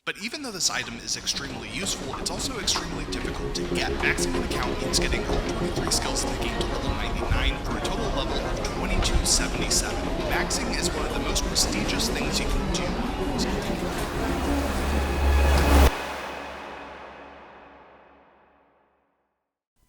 But even though this item is extremely useful, it's also extremely difficult to get. Maxing an account means getting all 23 skills in the game to level 99 for a total level of 2277. Maxing is one of the most prestigious things you can do.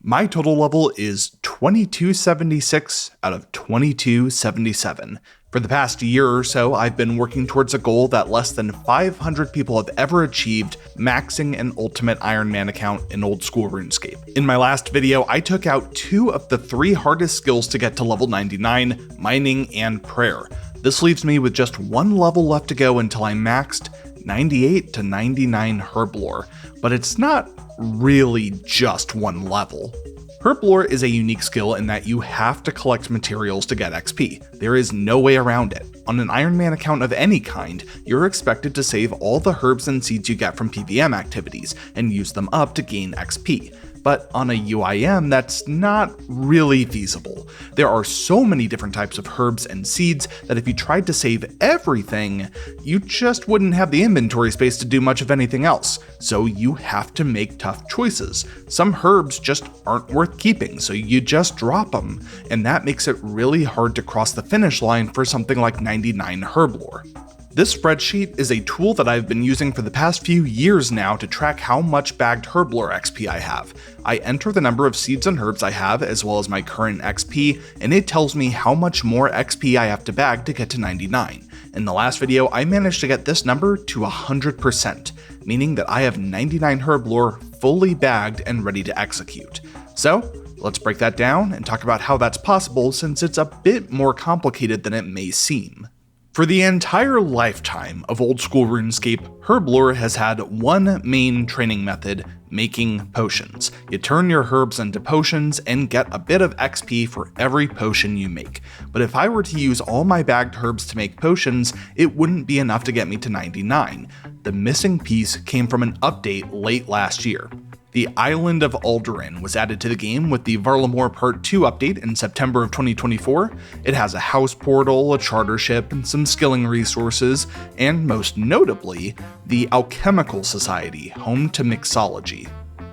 My total level is 2276 out of 2277. For the past year or so, I've been working towards a goal that less than 500 people have ever achieved, maxing an ultimate Iron Man account in old school RuneScape. In my last video, I took out 2 of the 3 hardest skills to get to level 99, mining and prayer. This leaves me with just 1 level left to go until I maxed 98 to 99 herb lore, but it's not really just 1 level. Herb lore is a unique skill in that you have to collect materials to get XP. There is no way around it. On an Iron Man account of any kind, you're expected to save all the herbs and seeds you get from PvM activities and use them up to gain XP. But on a UIM, that's not really feasible. There are so many different types of herbs and seeds that if you tried to save everything, you just wouldn't have the inventory space to do much of anything else. So you have to make tough choices. Some herbs just aren't worth keeping, so you just drop them. And that makes it really hard to cross the finish line for something like 99 herb lore. This spreadsheet is a tool that I've been using for the past few years now to track how much bagged herb lore XP I have. I enter the number of seeds and herbs I have as well as my current XP, and it tells me how much more XP I have to bag to get to 99. In the last video, I managed to get this number to 100%, meaning that I have 99 herb lore fully bagged and ready to execute. So, let's break that down and talk about how that's possible since it's a bit more complicated than it may seem. For the entire lifetime of old school RuneScape, herb lore has had one main training method: making potions. You turn your herbs into potions and get a bit of XP for every potion you make. But if I were to use all my bagged herbs to make potions, it wouldn't be enough to get me to 99. The missing piece came from an update late last year. The Island of Alderaan was added to the game with the Varlamore Part 2 update in September of 2024. It has a house portal, a charter ship, and some skilling resources, and most notably, the Alchemical Society, home to Mixology.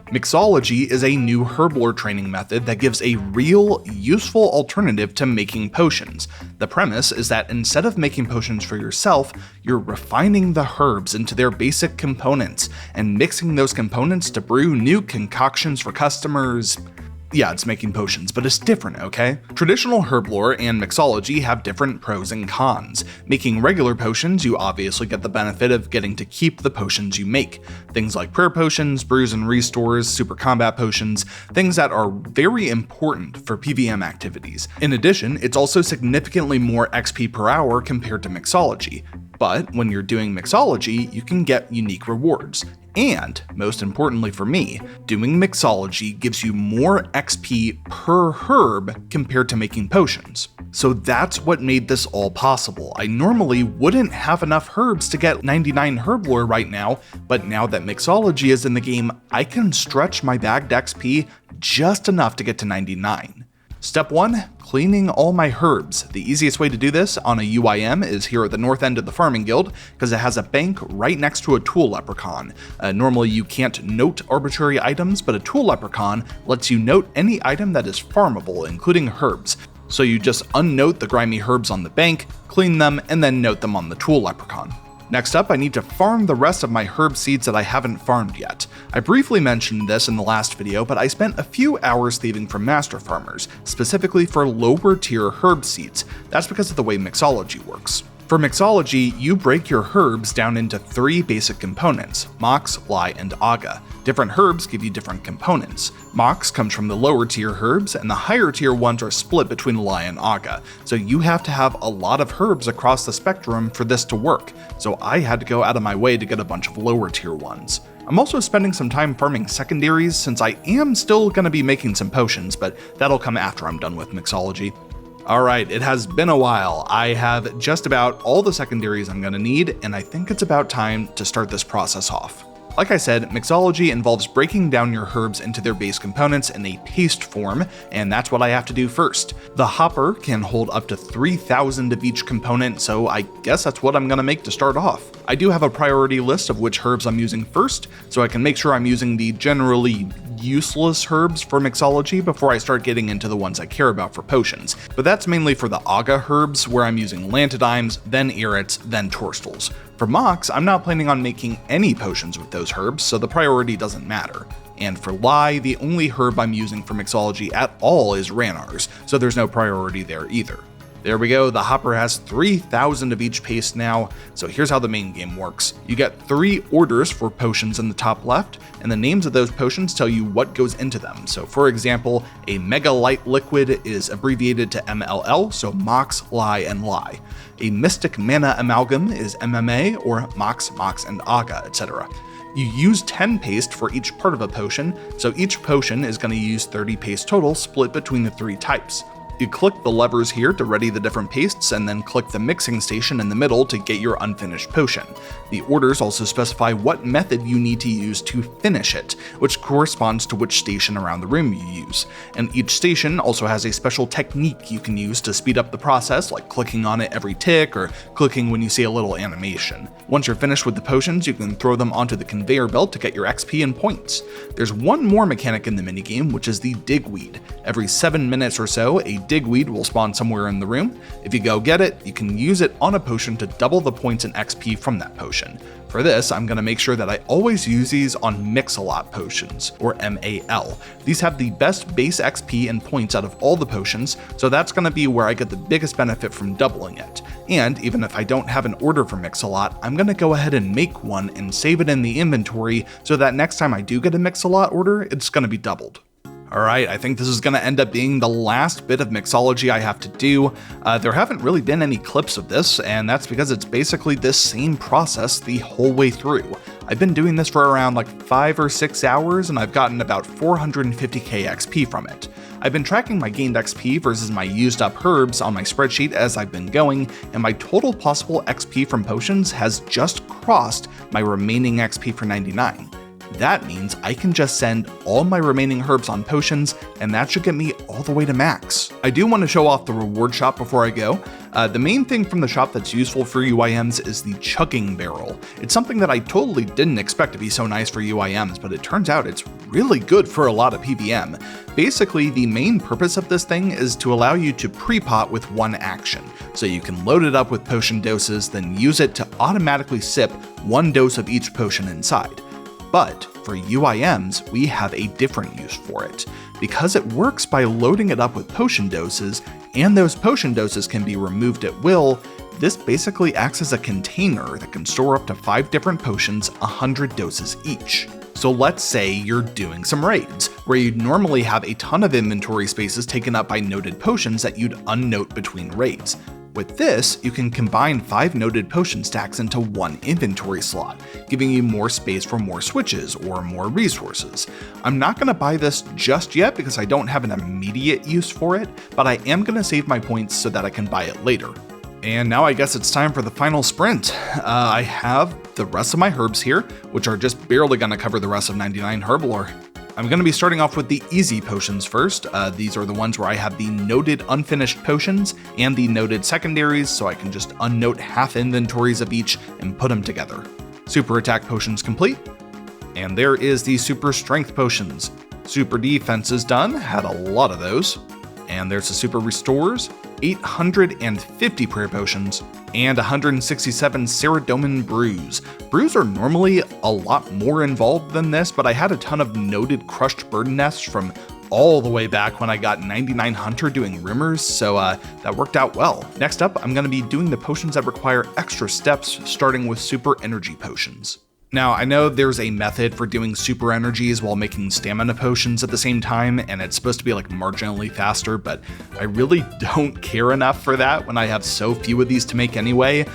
Mixology is a new herb lore training method that gives a real, useful alternative to making potions. The premise is that instead of making potions for yourself, you're refining the herbs into their basic components and mixing those components to brew new concoctions for customers. Yeah, it's making potions, but it's different, okay? Traditional herb lore and mixology have different pros and cons. Making regular potions, you obviously get the benefit of getting to keep the potions you make. Things like prayer potions, brews and restores, super combat potions, things that are very important for PvM activities. In addition, it's also significantly more XP per hour compared to mixology. But when you're doing mixology, you can get unique rewards. And, most importantly for me, doing mixology gives you more XP per herb compared to making potions. So that's what made this all possible. I normally wouldn't have enough herbs to get 99 herb lore right now, but now that mixology is in the game, I can stretch my bagged XP just enough to get to 99. Step 1, cleaning all my herbs. The easiest way to do this on a UIM is here at the north end of the farming guild, because it has a bank right next to a tool leprechaun. Normally you can't note arbitrary items, but a tool leprechaun lets you note any item that is farmable, including herbs. So you just unnote the grimy herbs on the bank, clean them, and then note them on the tool leprechaun. Next up, I need to farm the rest of my herb seeds that I haven't farmed yet. I briefly mentioned this in the last video, but I spent a few hours thieving from master farmers, specifically for lower tier herb seeds. That's because of the way mixology works. For mixology, you break your herbs down into 3 basic components: mox, lye, and aga. Different herbs give you different components. Mox comes from the lower tier herbs, and the higher tier ones are split between lye and aga, so you have to have a lot of herbs across the spectrum for this to work, so I had to go out of my way to get a bunch of lower tier ones. I'm also spending some time farming secondaries since I am still going to be making some potions, but that'll come after I'm done with mixology. Alright, it has been a while. I have just about all the secondaries I'm going to need, and I think it's about time to start this process off. Like I said, mixology involves breaking down your herbs into their base components in a paste form, and that's what I have to do first. The hopper can hold up to 3,000 of each component, so I guess that's what I'm going to make to start off. I do have a priority list of which herbs I'm using first, so I can make sure I'm using the generally useless herbs for mixology before I start getting into the ones I care about for potions. But that's mainly for the Aga herbs, where I'm using lantidimes, then irits, then torstals. For Mox, I'm not planning on making any potions with those herbs, so the priority doesn't matter. And for Lai, the only herb I'm using for mixology at all is Ranar's, so there's no priority there either. There we go, the hopper has 3,000 of each paste now, so here's how the main game works. You get 3 orders for potions in the top left, and the names of those potions tell you what goes into them. So for example, a Mega Light Liquid is abbreviated to MLL, so Mox, Lai, and Lai. A Mystic Mana Amalgam is MMA, or Mox, Mox, and Aga, etc. You use 10 paste for each part of a potion, so each potion is going to use 30 paste total split between the 3 types. You click the levers here to ready the different pastes, and then click the mixing station in the middle to get your unfinished potion. The orders also specify what method you need to use to finish it, which corresponds to which station around the room you use. And each station also has a special technique you can use to speed up the process, like clicking on it every tick or clicking when you see a little animation. Once you're finished with the potions, you can throw them onto the conveyor belt to get your XP and points. There's one more mechanic in the minigame, which is the digweed. Every 7 minutes or so, a digweed will spawn somewhere in the room. If you go get it, you can use it on a potion to double the points and XP from that potion. For this, I'm going to make sure that I always use these on Mix-a-Lot potions, or MAL. These have the best base XP and points out of all the potions, so that's going to be where I get the biggest benefit from doubling it. And even if I don't have an order for Mix-a-Lot, I'm going to go ahead and make one and save it in the inventory so that next time I do get a Mix-a-Lot order, it's going to be doubled. Alright, I think this is going to end up being the last bit of mixology I have to do. There haven't really been any clips of this, and that's because it's basically this same process the whole way through. I've been doing this for around like 5 or 6 hours, and I've gotten about 450k XP from it. I've been tracking my gained XP versus my used up herbs on my spreadsheet as I've been going, and my total possible XP from potions has just crossed my remaining XP for 99. That means I can just send all my remaining herbs on potions, and that should get me all the way to max. I do want to show off the reward shop before I go. The main thing from the shop that's useful for UIMs is the chugging barrel. It's something that I totally didn't expect to be so nice for UIMs, but it turns out it's really good for a lot of PVM. Basically, the main purpose of this thing is to allow you to pre-pot with one action. So you can load it up with potion doses, then use it to automatically sip 1 dose of each potion inside. But for UIMs, we have a different use for it. Because it works by loading it up with potion doses, and those potion doses can be removed at will, this basically acts as a container that can store up to 5 different potions, 100 doses each. So let's say you're doing some raids, where you'd normally have a ton of inventory spaces taken up by noted potions that you'd unnote between raids. With this, you can combine 5 noted potion stacks into 1 inventory slot, giving you more space for more switches or more resources. I'm not going to buy this just yet because I don't have an immediate use for it, but I am going to save my points so that I can buy it later. And now I guess it's time for the final sprint. I have the rest of my herbs here, which are just barely going to cover the rest of 99 herb lore. I'm going to be starting off with the easy potions first. These are the ones where I have the noted unfinished potions and the noted secondaries, so I can just unnote half inventories of each and put them together. Super attack potions complete. And there is the super strength potions. Super defense is done, had a lot of those. And there's the super restores, 850 prayer potions, and 167 Ceradomin brews. Brews are normally a lot more involved than this, but I had a ton of noted crushed burden nests from all the way back when I got 99 Hunter doing rumors, so that worked out well. Next up, I'm going to be doing the potions that require extra steps, starting with super energy potions. Now, I know there's a method for doing super energies while making stamina potions at the same time, and it's supposed to be like marginally faster, but I really don't care enough for that when I have so few of these to make anyway.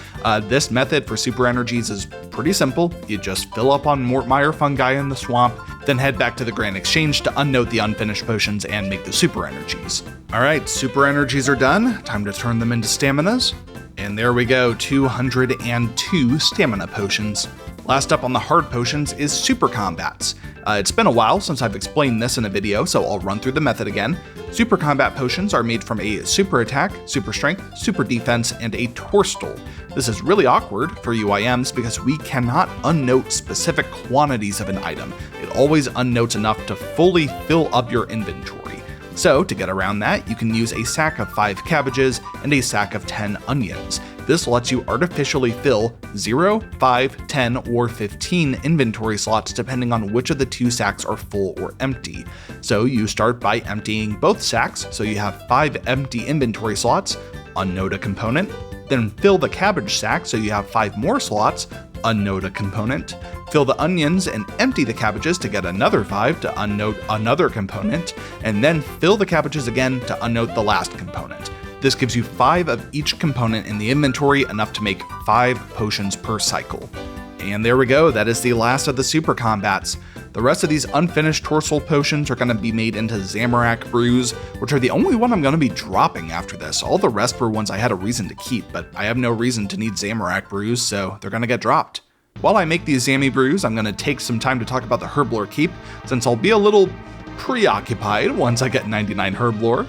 This method for super energies is pretty simple. You just fill up on Mortmire fungi in the swamp, then head back to the Grand Exchange to unnote the unfinished potions and make the super energies. Alright, super energies are done. Time to turn them into staminas. And there we go, 202 stamina potions. Last up on the hard potions is super combats. It's been a while since I've explained this in a video, so I'll run through the method again. Super combat potions are made from a super attack, super strength, super defense, and a torstal. This is really awkward for UIMs because we cannot unnote specific quantities of an item. It always unnotes enough to fully fill up your inventory. So to get around that, you can use a sack of 5 cabbages and a sack of 10 onions. This lets you artificially fill 0, 5, 10, or 15 inventory slots depending on which of the 2 sacks are full or empty. So you start by emptying both sacks, so you have 5 empty inventory slots, unnote a component, then fill the cabbage sack so you have 5 more slots, unnote a component, fill the onions and empty the cabbages to get another 5 to unnote another component, and then fill the cabbages again to unnote the last component. This gives you 5 of each component in the inventory, enough to make 5 potions per cycle. And there we go, that is the last of the super combats. The rest of these unfinished torsal potions are going to be made into Zamorak brews, which are the only one I'm going to be dropping after this. All the rest were ones I had a reason to keep, but I have no reason to need Zamorak brews, so they're going to get dropped. While I make these Zami brews, I'm going to take some time to talk about the Herblore Keep, since I'll be a little preoccupied once I get 99 Herblore.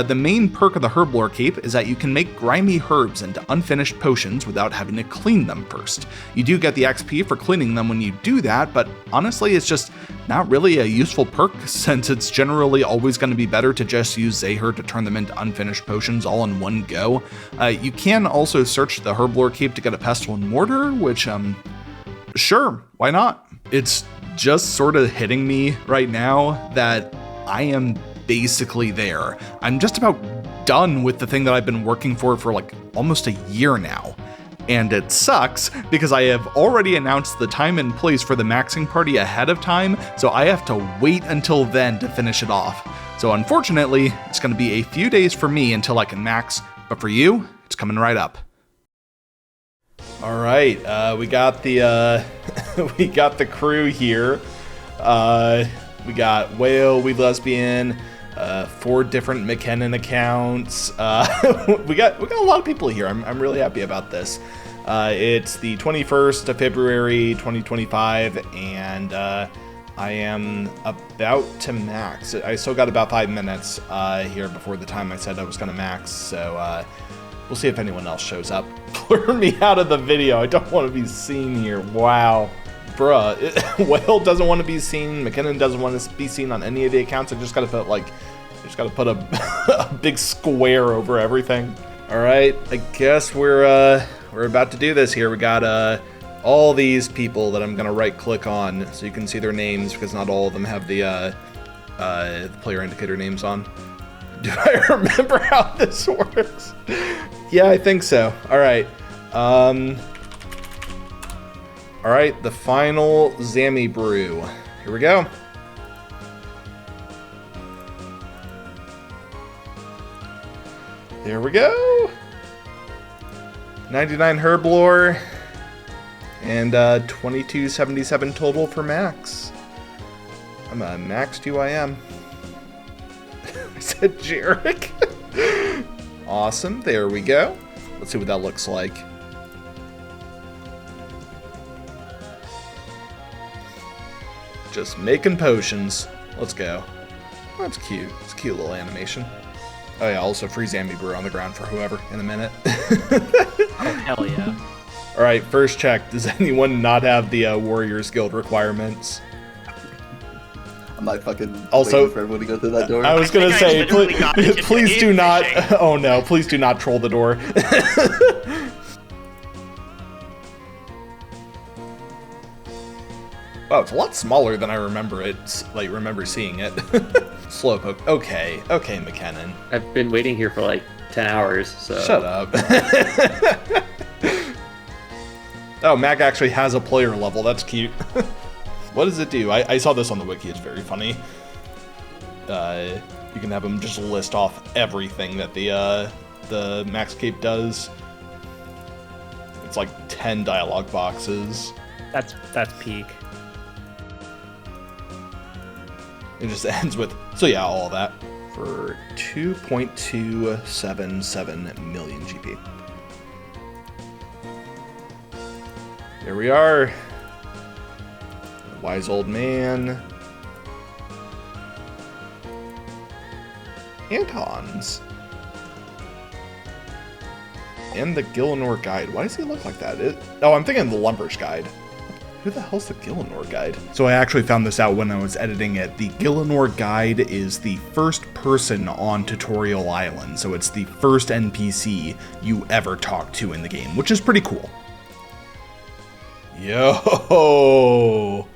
The main perk of the Herblore Keep is that you can make grimy herbs into unfinished potions without having to clean them first. You do get the XP for cleaning them when you do that, but honestly it's just not really a useful perk since it's generally always going to be better to just use Zahir to turn them into unfinished potions all in one go. You can also search the Herblore Keep to get a Pestle and Mortar, which sure, why not? It's just sort of hitting me right now that I am basically there. I'm just about done with the thing that I've been working for like almost a year now. And it sucks because I have already announced the time and place for the maxing party ahead of time, so I have to wait until then to finish it off. So unfortunately, it's going to be a few days for me until I can max, but for you, it's coming right up. All right, we got the we got the crew here. We got Whale, We Lesbian, 4 different McKinnon accounts. we got a lot of people here. I'm really happy about this. It's the 21st of February, 2025, and I am about to max. I still got about 5 minutes here before the time I said I was going to max, so we'll see if anyone else shows up. Blur me out of the video. I don't want to be seen here. Wow. Bruh. Whale doesn't want to be seen. McKinnon doesn't want to be seen on any of the accounts. I just gotta put a big square over everything. Alright, I guess we're about to do this here. We got all these people that I'm gonna right click on so you can see their names, because not all of them have the player indicator names on. Do I remember how this works? Yeah, I think so. Alright. Alright, the final Zami brew. Here we go. There we go. 99 Herblore and 2277 total for max. I'm a maxed UIM. I said Jarek. Awesome, there we go. Let's see what that looks like. Just making potions. Let's go. That's cute. It's a cute little animation. Oh yeah, also free Zami brew on the ground for whoever in a minute. Oh, hell yeah. Alright, first check. Does anyone not have the Warriors Guild requirements? I'm not fucking also waiting for everyone to go through that door. I was gonna say, please do not. Oh no, please do not troll the door. Wow, it's a lot smaller than I remember it. Like, remember seeing it. Slowpoke. Okay, McKinnon. I've been waiting here for like 10 hours, so. Shut up. Oh, Mac actually has a player level. That's cute. What does it do? I saw this on the wiki. It's very funny. You can have them just list off everything that the Max Cape does. It's like 10 dialogue boxes. That's peak. It just ends with, so yeah, all of that for 2.277 million GP. Here we are. Wise old man. Antons. And the Gillinor Guide. Why does he look like that? Oh, I'm thinking the Lumbers Guide. Who the hell's the Gillinor Guide? So I actually found this out when I was editing it. The Gillinor Guide is the first person on Tutorial Island. So it's the first NPC you ever talk to in the game, which is pretty cool. Yo!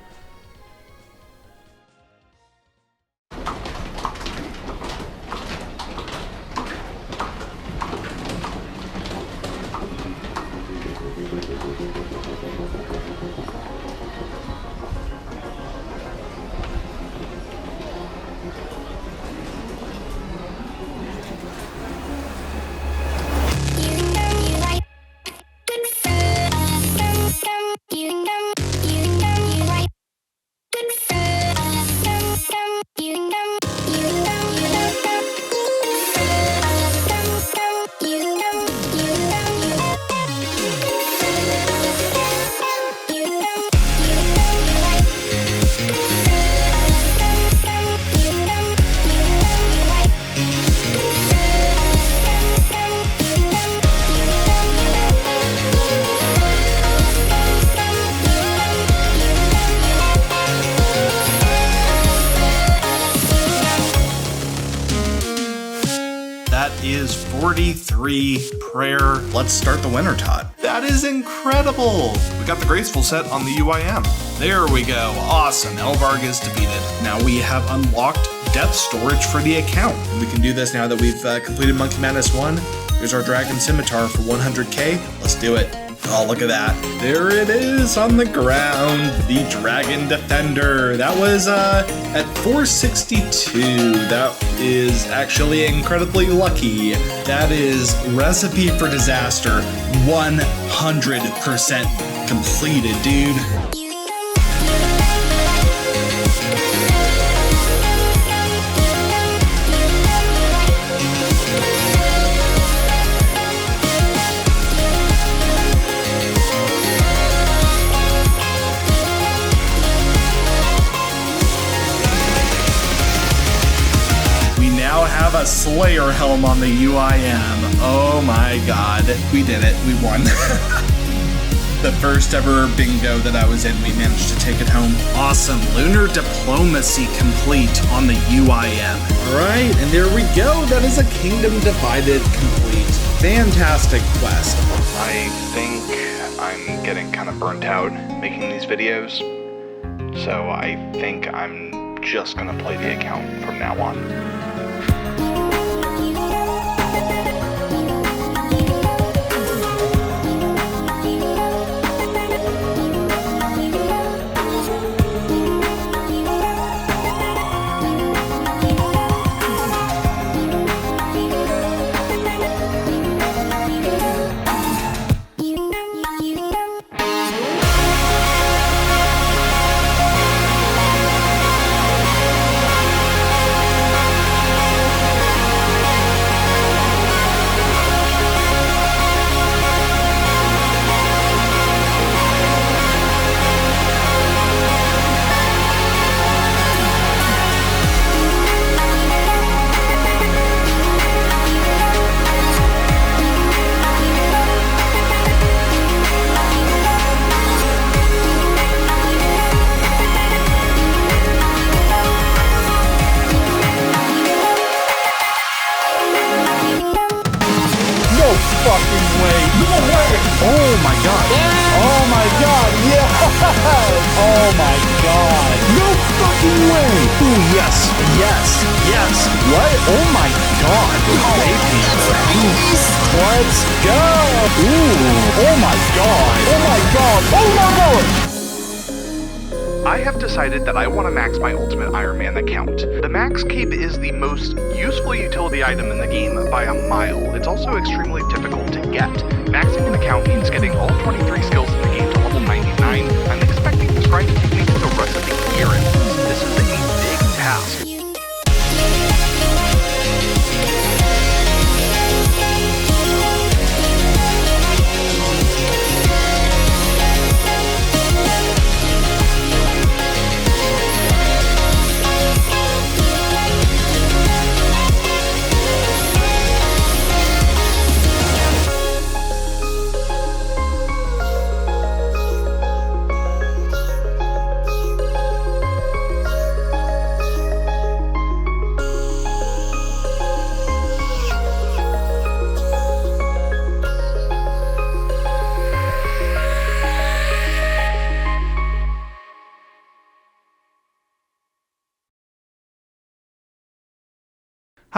Is 43 prayer. Let's start the winter tot. That is incredible. We got the graceful set on the UIM. There we go. Awesome. Elvarg is defeated. Now we have unlocked depth storage for the account. We can do this now that we've completed Monkey Madness 1. Here's our Dragon Scimitar for 100k. Let's do it. Oh, look at that. There it is on the ground. The Dragon Defender. That was at 462. That is actually incredibly lucky. That is Recipe for Disaster 100% completed, dude. Have a Slayer helm on the UIM. Oh my god. We did it. We won. The first ever bingo that I was in, we managed to take it home. Awesome. Lunar Diplomacy complete on the UIM. Alright, and there we go. That is a Kingdom Divided complete. Fantastic quest. I think I'm getting kind of burnt out making these videos. So I think I'm just gonna play the account from now on. Fucking way. No way. Oh my god. Oh my god. Yes. Oh my god. No fucking way. Ooh, yes. Yes. Yes. What? Oh my god. Baby. Let's go. Ooh. Oh my god. Oh my god. Oh my god. I have decided that I want to max my Ultimate Iron Man account. The Max Cape is the most useful utility item in the game by a mile. It's also extremely difficult to get. Maxing an account means getting all 23 skills in the game to level 99. I'm expecting this grind to take me through the rest of the year. This is a big task.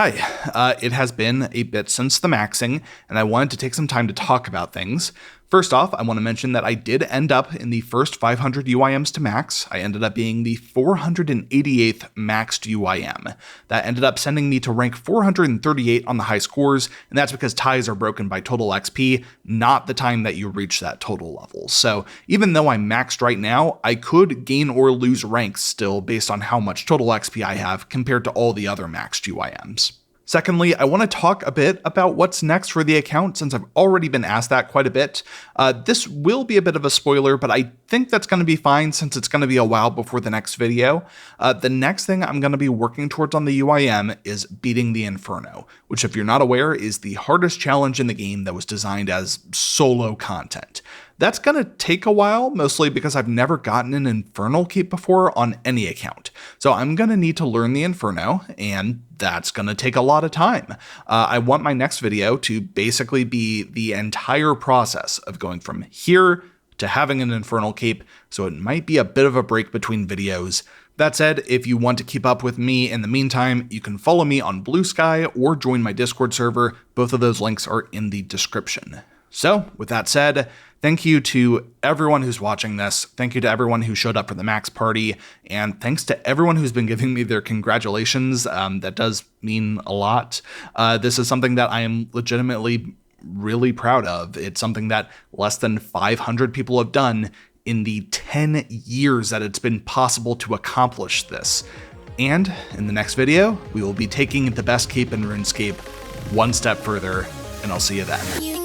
Hi, it has been a bit since the maxing, and I wanted to take some time to talk about things. First off, I want to mention that I did end up in the first 500 UIMs to max. I ended up being the 488th maxed UIM. That ended up sending me to rank 438 on the high scores, and that's because ties are broken by total XP, not the time that you reach that total level. So even though I'm maxed right now, I could gain or lose ranks still based on how much total XP I have compared to all the other maxed UIMs. Secondly, I want to talk a bit about what's next for the account since I've already been asked that quite a bit. This will be a bit of a spoiler, but I think that's going to be fine since it's going to be a while before the next video. The next thing I'm going to be working towards on the UIM is beating the Inferno, which if you're not aware is the hardest challenge in the game that was designed as solo content. That's going to take a while, mostly because I've never gotten an Infernal Keep before on any account. So I'm going to need to learn the Inferno, and that's going to take a lot of time. I want my next video to basically be the entire process of going from here to having an Infernal Cape, so it might be a bit of a break between videos. That said, if you want to keep up with me in the meantime, you can follow me on Blue Sky or join my Discord server. Both of those links are in the description. So, with that said, thank you to everyone who's watching this, thank you to everyone who showed up for the Max Party, and thanks to everyone who's been giving me their congratulations. That does mean a lot. This is something that I am legitimately really proud of. It's something that less than 500 people have done in the 10 years that it's been possible to accomplish this. And in the next video, we will be taking the best cape in RuneScape one step further, and I'll see you then.